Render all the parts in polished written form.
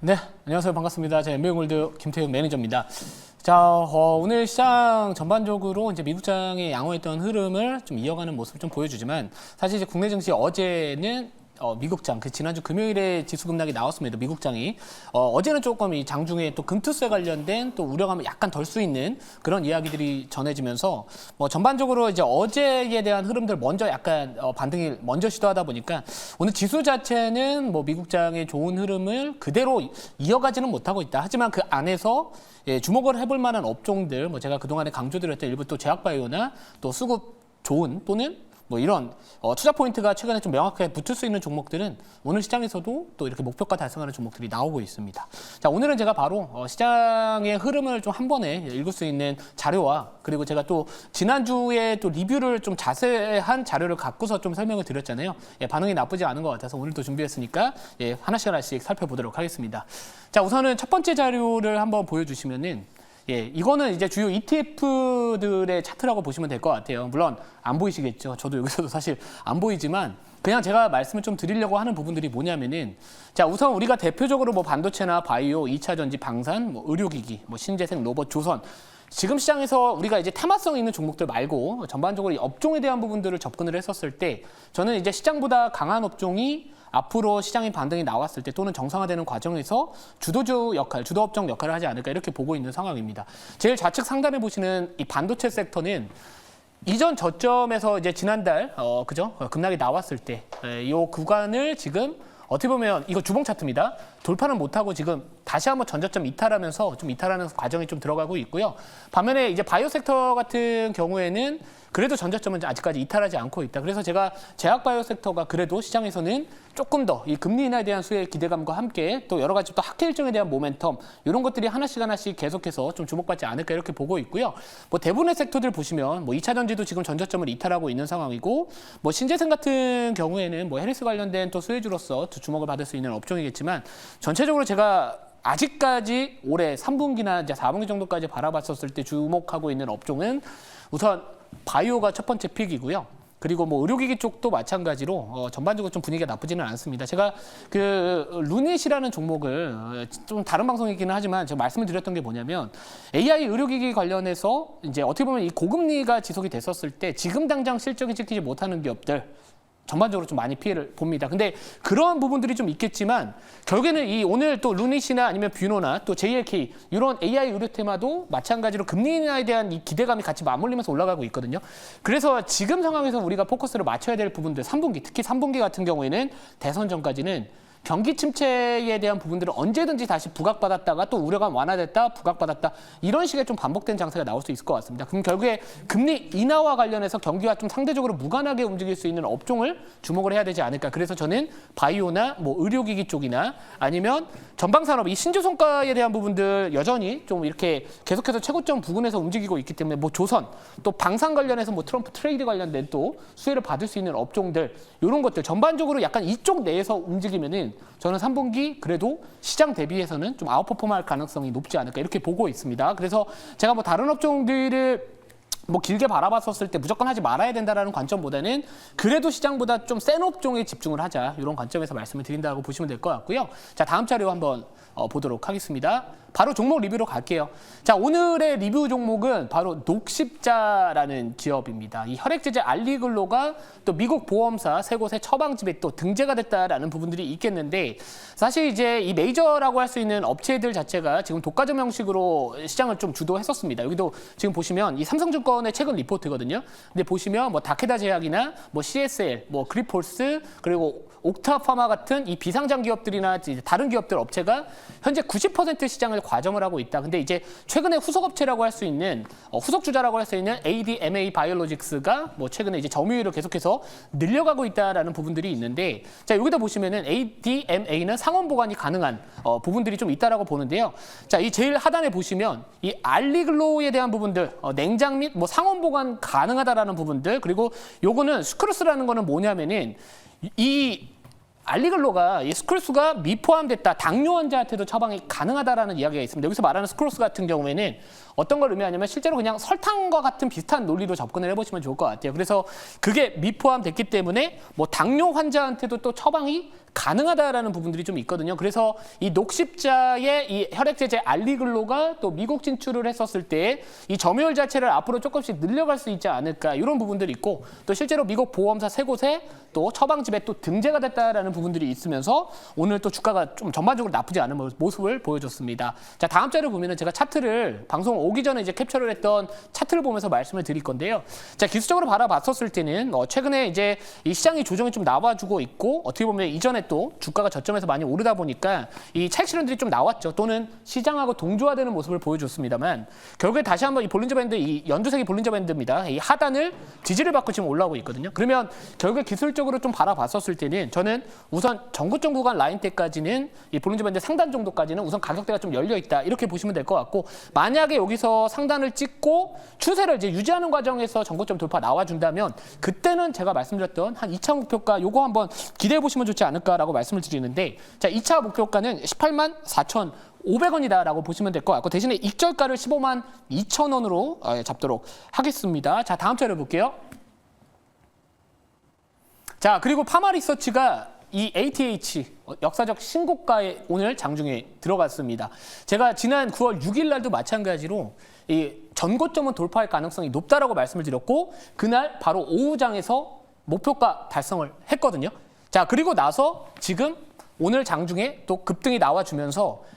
네, 안녕하세요. 반갑습니다. 제 엠비골드 김태형 매니저입니다. 자, 오늘 시장 전반적으로 이제 미국장의 양호했던 흐름을 좀 이어가는 모습을 좀 보여주지만 사실 이제 국내 증시 어제는 미국장, 지난주 금요일에 지수 급락이 나왔습니다. 미국장이. 어제는 조금 이 장중에 또 금투세 관련된 또 우려감을 약간 덜 수 있는 그런 이야기들이 전해지면서 전반적으로 이제 어제에 대한 흐름들 먼저 약간 반등이 먼저 시도하다 보니까 오늘 지수 자체는 미국장의 좋은 흐름을 그대로 이어가지는 못하고 있다. 하지만 그 안에서 주목을 해볼 만한 업종들, 제가 그동안에 강조드렸던 일부 또 제약바이오나 또 수급 좋은 또는 이런 투자 포인트가 최근에 좀 명확하게 붙을 수 있는 종목들은 오늘 시장에서도 또 이렇게 목표가 달성하는 종목들이 나오고 있습니다. 자, 오늘은 제가 바로 시장의 흐름을 좀 한 번에 읽을 수 있는 자료와 그리고 제가 또 지난주에 또 리뷰를 좀 자세한 자료를 갖고서 좀 설명을 드렸잖아요. 반응이 나쁘지 않은 것 같아서 오늘도 준비했으니까 하나씩 살펴보도록 하겠습니다. 자, 우선은 첫 번째 자료를 한번 보여주시면은 이거는 이제 주요 ETF들의 차트라고 보시면 될 것 같아요. 물론 안 보이시겠죠. 저도 여기서도 사실 안 보이지만 그냥 제가 말씀을 좀 드리려고 하는 부분들이 뭐냐면은 자, 우선 우리가 대표적으로 반도체나 바이오, 2차 전지, 방산, 의료기기, 신재생, 로봇, 조선 지금 시장에서 우리가 이제 테마성 있는 종목들 말고 전반적으로 이 업종에 대한 부분들을 접근을 했었을 때 저는 이제 시장보다 강한 업종이 앞으로 시장의 반등이 나왔을 때 또는 정상화되는 과정에서 주도주 역할, 주도업종 역할을 하지 않을까 이렇게 보고 있는 상황입니다. 제일 좌측 상단에 보시는 이 반도체 섹터는 이전 저점에서 이제 지난달 급락이 나왔을 때 이 구간을 지금 어떻게 보면 이거 주봉 차트입니다. 돌파는 못하고 지금 다시 한번 전저점 이탈하면서 좀 이탈하는 과정이 좀 들어가고 있고요. 반면에 이제 바이오 섹터 같은 경우에는 그래도 전저점은 아직까지 이탈하지 않고 있다. 그래서 제가 제약바이오 섹터가 그래도 시장에서는 조금 더 이 금리 인하에 대한 수혜의 기대감과 함께 또 여러 가지 또 학계 일정에 대한 모멘텀 이런 것들이 하나씩 계속해서 좀 주목받지 않을까 이렇게 보고 있고요. 대부분의 섹터들 보시면 2차 전지도 지금 전저점을 이탈하고 있는 상황이고 신재생 같은 경우에는 헬스 관련된 또 수혜주로서 주목을 받을 수 있는 업종이겠지만 전체적으로 제가 아직까지 올해 3분기나 이제 4분기 정도까지 바라봤었을 때 주목하고 있는 업종은 우선 바이오가 첫 번째 픽이고요. 그리고 의료기기 쪽도 마찬가지로 전반적으로 좀 분위기가 나쁘지는 않습니다. 제가 루닛이라는 종목을 좀 다른 방송이기는 하지만 제가 말씀을 드렸던 게 뭐냐면 AI 의료기기 관련해서 이제 어떻게 보면 이 고금리가 지속이 됐었을 때 지금 당장 실적이 찍히지 못하는 기업들 전반적으로 좀 많이 피해를 봅니다. 근데 그런 부분들이 좀 있겠지만 결국에는 이 오늘 또 루닛이나 아니면 뷰노나 또 JLK 이런 AI 의료 테마도 마찬가지로 금리 인하에 대한 이 기대감이 같이 맞물리면서 올라가고 있거든요. 그래서 지금 상황에서 우리가 포커스를 맞춰야 될 부분들 3분기 특히 3분기 같은 경우에는 대선 전까지는 경기 침체에 대한 부분들을 언제든지 다시 부각받았다가 또 우려감 완화됐다, 부각받았다 이런 식의 좀 반복된 장세가 나올 수 있을 것 같습니다. 그럼 결국에 금리 인하와 관련해서 경기와 좀 상대적으로 무관하게 움직일 수 있는 업종을 주목을 해야 되지 않을까. 그래서 저는 바이오나 의료기기 쪽이나 아니면 전방산업, 이 신주성과에 대한 부분들 여전히 좀 이렇게 계속해서 최고점 부근에서 움직이고 있기 때문에 조선, 또 방산 관련해서 트럼프 트레이드 관련된 또 수혜를 받을 수 있는 업종들 이런 것들 전반적으로 약간 이쪽 내에서 움직이면은 저는 3분기 그래도 시장 대비해서는 좀 아웃퍼폼할 가능성이 높지 않을까 이렇게 보고 있습니다. 그래서 제가 다른 업종들을 길게 바라봤었을 때 무조건 하지 말아야 된다라는 관점보다는 그래도 시장보다 좀 센 업종에 집중을 하자 이런 관점에서 말씀을 드린다고 보시면 될 것 같고요. 자, 다음 자료 한번 보도록 하겠습니다. 바로 종목 리뷰로 갈게요. 자, 오늘의 리뷰 종목은 바로 녹십자라는 기업입니다. 이 혈액제제 알리글로가 또 미국 보험사 세 곳의 처방집에 또 등재가 됐다라는 부분들이 있겠는데 사실 이제 이 메이저라고 할 수 있는 업체들 자체가 지금 독과점 형식으로 시장을 좀 주도했었습니다. 여기도 지금 보시면 이 삼성증권의 최근 리포트거든요. 근데 보시면 다케다 제약이나 CSL, 그리폴스 그리고 옥타파마 같은 이 비상장 기업들이나 다른 기업들 업체가 현재 90% 시장을 과점을 하고 있다. 근데 이제 최근에 후속업체라고 할 수 있는 후속주자라고 할 수 있는 ADMA 바이오로직스가 최근에 이제 점유율을 계속해서 늘려가고 있다라는 부분들이 있는데 자, 여기다 보시면은 ADMA는 상온 보관이 가능한 부분들이 좀 있다라고 보는데요. 자, 이 제일 하단에 보시면 이 알리글로에 대한 부분들 냉장 및 상온 보관 가능하다라는 부분들 그리고 요거는 스크루스라는 거는 뭐냐면은 이 알리글로가 이 스크루스가 미포함됐다. 당뇨 환자한테도 처방이 가능하다라는 이야기가 있습니다. 여기서 말하는 스크루스 같은 경우에는 어떤 걸 의미하냐면 실제로 그냥 설탕과 같은 비슷한 논리로 접근을 해보시면 좋을 것 같아요. 그래서 그게 미포함됐기 때문에 당뇨 환자한테도 또 처방이 가능하다라는 부분들이 좀 있거든요. 그래서 이 녹십자의 이 혈액제제 알리글로가 또 미국 진출을 했었을 때 이 점유율 자체를 앞으로 조금씩 늘려갈 수 있지 않을까 이런 부분들이 있고 또 실제로 미국 보험사 세 곳에 또 처방집에 또 등재가 됐다라는 부분들이 있으면서 오늘 또 주가가 좀 전반적으로 나쁘지 않은 모습을 보여줬습니다. 자, 다음 자료 보면은 제가 차트를 방송 오기 전에 이제 캡처를 했던 차트를 보면서 말씀을 드릴 건데요. 자, 기술적으로 바라봤었을 때는 최근에 이제 이 시장이 조정이 좀 나와주고 있고 어떻게 보면 이전에 또 주가가 저점에서 많이 오르다 보니까 이 차익 실현들이 좀 나왔죠. 또는 시장하고 동조화되는 모습을 보여줬습니다만 결국에 다시 한번 이 볼린저 밴드, 이 연두색이 볼린저 밴드입니다. 이 하단을 지지를 받고 지금 올라오고 있거든요. 그러면 결국에 기술적으로 좀 바라봤었을 때는 저는 우선 전고점 구간 라인 때까지는 이 볼린저 밴드 상단 정도까지는 우선 가격대가 좀 열려 있다 이렇게 보시면 될 것 같고 만약에 여기서 상단을 찍고 추세를 이제 유지하는 과정에서 전고점 돌파 나와준다면 그때는 제가 말씀드렸던 한 2차 목표가 요거 한번 기대해 보시면 좋지 않을까라고 말씀을 드리는데 자 2차 목표가는 18만 4,500원이다라고 보시면 될 것 같고 대신에 익절가를 15만 2천 원으로 잡도록 하겠습니다. 자 다음 자료 볼게요. 자 그리고 파마리서치가 이 ATH 역사적 신고가에 오늘 장중에 들어갔습니다. 제가 지난 9월 6일 날도 마찬가지로 이 전고점은 돌파할 가능성이 높다라고 말씀을 드렸고 그날 바로 오후장에서 목표가 달성을 했거든요. 자 그리고 나서 지금 오늘 장중에 또 급등이 나와주면서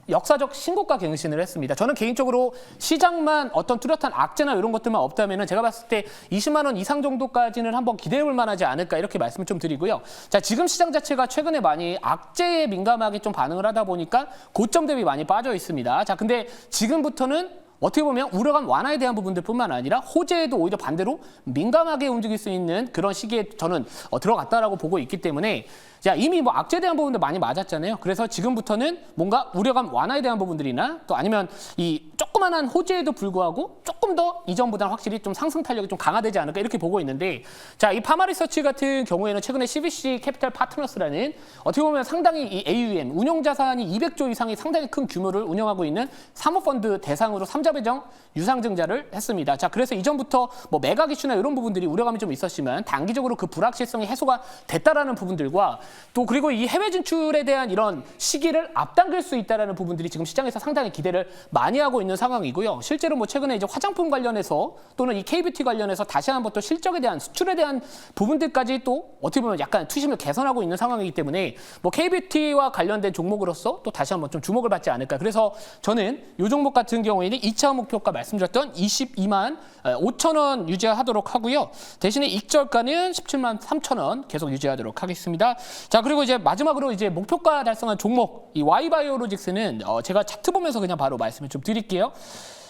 역사적 신고가 갱신을 했습니다. 저는 개인적으로 시장만 어떤 뚜렷한 악재나 이런 것들만 없다면 제가 봤을 때 20만 원 이상 정도까지는 한번 기대해 볼 만하지 않을까 이렇게 말씀을 좀 드리고요. 자, 지금 시장 자체가 최근에 많이 악재에 민감하게 좀 반응을 하다 보니까 고점 대비 많이 빠져 있습니다. 자, 근데 지금부터는 어떻게 보면 우려감 완화에 대한 부분들뿐만 아니라 호재에도 오히려 반대로 민감하게 움직일 수 있는 그런 시기에 저는 들어갔다라고 보고 있기 때문에 자, 이미 뭐 악재에 대한 부분들 많이 맞았잖아요. 그래서 지금부터는 뭔가 우려감 완화에 대한 부분들이나 또 아니면 이 조그만한 호재에도 불구하고 조금 더 이전보다는 확실히 좀 상승 탄력이 좀 강화되지 않을까 이렇게 보고 있는데 자, 이 파마리서치 같은 경우에는 최근에 CVC 캐피탈 파트너스라는 어떻게 보면 상당히 이 AUM 운용 자산이 200조 이상의 상당히 큰 규모를 운영하고 있는 사모펀드 대상으로 3자 배정 유상증자를 했습니다. 자, 그래서 이전부터 뭐 매각 이슈나 이런 부분들이 우려감이 좀 있었지만 단기적으로 그 불확실성이 해소가 됐다라는 부분들과 또 그리고 이 해외 진출에 대한 이런 시기를 앞당길 수 있다라는 부분들이 지금 시장에서 상당히 기대를 많이 하고 있는 상황이고요. 실제로 뭐 최근에 이제 화장품 관련해서 또는 이 K뷰티 관련해서 다시 한번 또 실적에 대한 수출에 대한 부분들까지 또 어떻게 보면 약간 투심을 개선하고 있는 상황이기 때문에 뭐 K뷰티와 관련된 종목으로서 또 다시 한번 좀 주목을 받지 않을까. 그래서 저는 이 종목 같은 경우에는 2차 목표가 말씀드렸던 22만 5천 원 유지하도록 하고요. 대신에 익절가는 17만 3천 원 계속 유지하도록 하겠습니다. 자 그리고 이제 마지막으로 이제 목표가 달성한 종목 이 Y바이오로직스는 제가 차트 보면서 그냥 바로 말씀을 좀 드릴게요.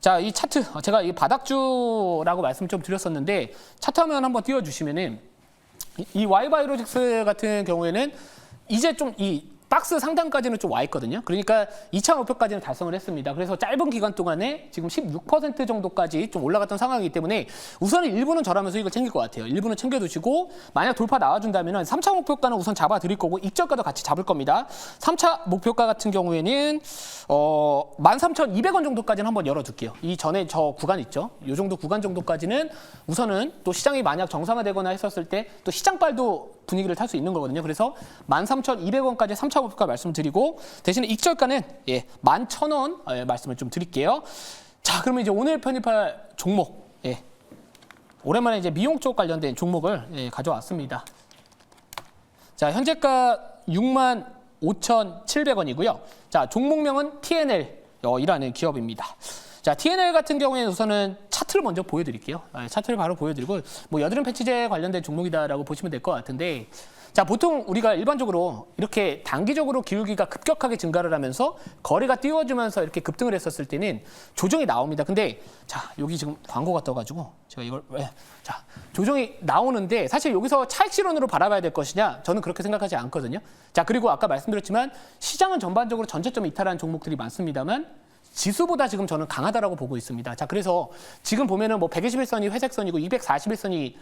자 이 차트 제가 이 바닥주라고 말씀 좀 드렸었는데 차트 화면 한번 띄워주시면은 이 Y바이오로직스 같은 경우에는 이제 좀 이 박스 상단까지는 좀 와 있거든요. 그러니까 2차 목표까지는 달성을 했습니다. 그래서 짧은 기간 동안에 지금 16% 정도까지 좀 올라갔던 상황이기 때문에 우선은 일부는 저라면서 이걸 챙길 것 같아요. 일부는 챙겨두시고 만약 돌파 나와준다면 3차 목표가는 우선 잡아드릴 거고 익절가도 같이 잡을 겁니다. 3차 목표가 같은 경우에는 13,200원 정도까지는 한번 열어둘게요. 이 전에 저 구간 있죠. 이 정도 구간 정도까지는 우선은 또 시장이 만약 정상화되거나 했었을 때 또 시장빨도 분위기를 탈 수 있는 거거든요. 그래서 13,200원까지 3차 목표가 말씀드리고 대신에 익절가는 11,000원 말씀을 좀 드릴게요. 자, 그러면 이제 오늘 편입할 종목 오랜만에 이제 미용 쪽 관련된 종목을 가져왔습니다. 자, 현재가 65,700원이고요. 자, 종목명은 TNL이라는 기업입니다. 자, TNL 같은 경우에는 우선은 차트를 먼저 보여드릴게요. 차트를 바로 보여드리고 뭐 여드름 패치제 관련된 종목이다라고 보시면 될 것 같은데 자, 보통 우리가 일반적으로 이렇게 단기적으로 기울기가 급격하게 증가를 하면서 거래가 띄워주면서 이렇게 급등을 했었을 때는 조정이 나옵니다. 근데 자, 여기 지금 광고가 떠가지고 제가 이걸 자, 조정이 나오는데 사실 여기서 차익 실현으로 바라봐야 될 것이냐? 저는 그렇게 생각하지 않거든요. 자, 그리고 아까 말씀드렸지만 시장은 전반적으로 전저점 이탈한 종목들이 많습니다만 지수보다 지금 저는 강하다라고 보고 있습니다. 자, 그래서 지금 보면은 뭐 121선이 회색선이고 241선이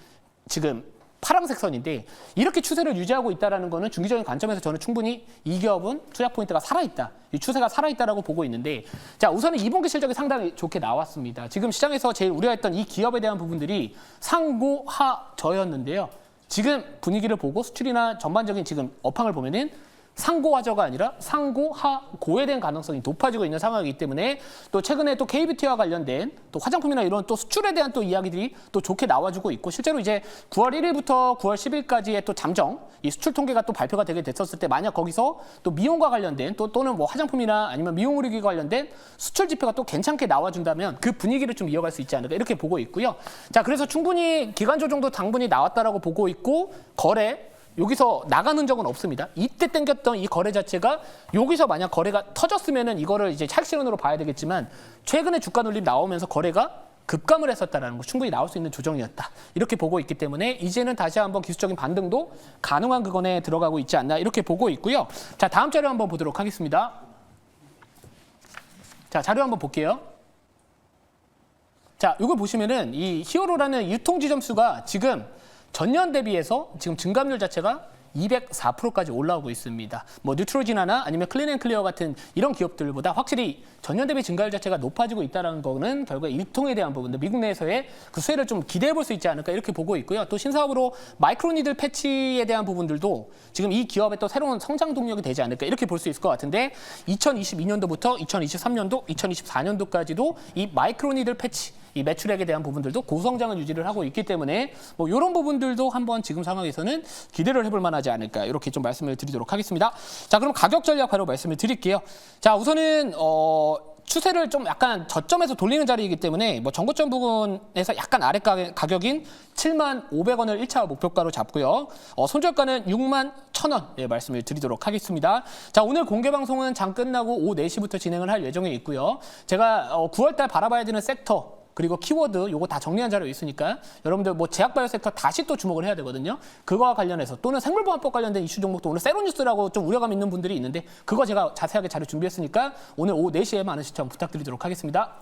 지금 파란색 선인데 이렇게 추세를 유지하고 있다는 거는 중기적인 관점에서 저는 충분히 이 기업은 투자 포인트가 살아있다. 이 추세가 살아있다라고 보고 있는데 자, 우선은 2분기 실적이 상당히 좋게 나왔습니다. 지금 시장에서 제일 우려했던 이 기업에 대한 부분들이 상고하저였는데요. 지금 분위기를 보고 수출이나 전반적인 지금 업황을 보면은 상고하저가 아니라 상고하고에 대한 가능성이 높아지고 있는 상황이기 때문에 또 최근에 또 KBT와 관련된 또 화장품이나 이런 또 수출에 대한 또 이야기들이 또 좋게 나와주고 있고 실제로 이제 9월 1일부터 9월 10일까지의 또 잠정 이 수출 통계가 또 발표가 되게 됐었을 때 만약 거기서 또 미용과 관련된 또는 뭐 화장품이나 아니면 미용 의료기 관련된 수출 지표가 또 괜찮게 나와준다면 그 분위기를 좀 이어갈 수 있지 않을까 이렇게 보고 있고요. 자, 그래서 충분히 기간 조정도 당분이 나왔다라고 보고 있고 거래 여기서 나가는 적은 없습니다. 이때 땡겼던 이 거래 자체가 여기서 만약 거래가 터졌으면은 이거를 이제 차익실현으로 봐야 되겠지만 최근에 주가 눌림 나오면서 거래가 급감을 했었다라는 거 충분히 나올 수 있는 조정이었다. 이렇게 보고 있기 때문에 이제는 다시 한번 기술적인 반등도 가능한 그건에 들어가고 있지 않나 이렇게 보고 있고요. 자, 다음 자료 한번 보도록 하겠습니다. 자, 자료 한번 볼게요. 자, 이걸 보시면은 이 히어로라는 유통지점수가 지금 전년 대비해서 지금 증감률 자체가 204%까지 올라오고 있습니다. 뭐 뉴트로지나나 아니면 클린앤클리어 같은 이런 기업들보다 확실히 전년 대비 증가율 자체가 높아지고 있다는 거는 결국에 유통에 대한 부분들 미국 내에서의 그 수혜를 좀 기대해 볼 수 있지 않을까 이렇게 보고 있고요. 또 신사업으로 마이크로니들 패치에 대한 부분들도 지금 이 기업의 또 새로운 성장 동력이 되지 않을까 이렇게 볼 수 있을 것 같은데 2022년도부터 2023년도, 2024년도까지도 이 마이크로니들 패치 이 매출액에 대한 부분들도 고성장을 유지를 하고 있기 때문에 뭐 이런 부분들도 한번 지금 상황에서는 기대를 해볼 만하지 않을까 이렇게 좀 말씀을 드리도록 하겠습니다. 자, 그럼 가격 전략 바로 말씀을 드릴게요. 자, 우선은 추세를 좀 약간 저점에서 돌리는 자리이기 때문에 뭐 전고점 부분에서 약간 아래 가격인 71,500원을 1차 목표가로 잡고요. 손절가는 61,000원 예, 말씀을 드리도록 하겠습니다. 자, 오늘 공개 방송은 장 끝나고 오후 4시부터 진행을 할 예정에 있고요. 제가 9월달 바라봐야 되는 섹터 그리고 키워드 요거 다 정리한 자료 있으니까 여러분들 뭐 제약바이오 섹터 다시 또 주목을 해야 되거든요. 그거와 관련해서 또는 생물보안법 관련된 이슈 종목도 오늘 세로뉴스라고 좀 우려감 있는 분들이 있는데 그거 제가 자세하게 자료 준비했으니까 오늘 오후 4시에 많은 시청 부탁드리도록 하겠습니다.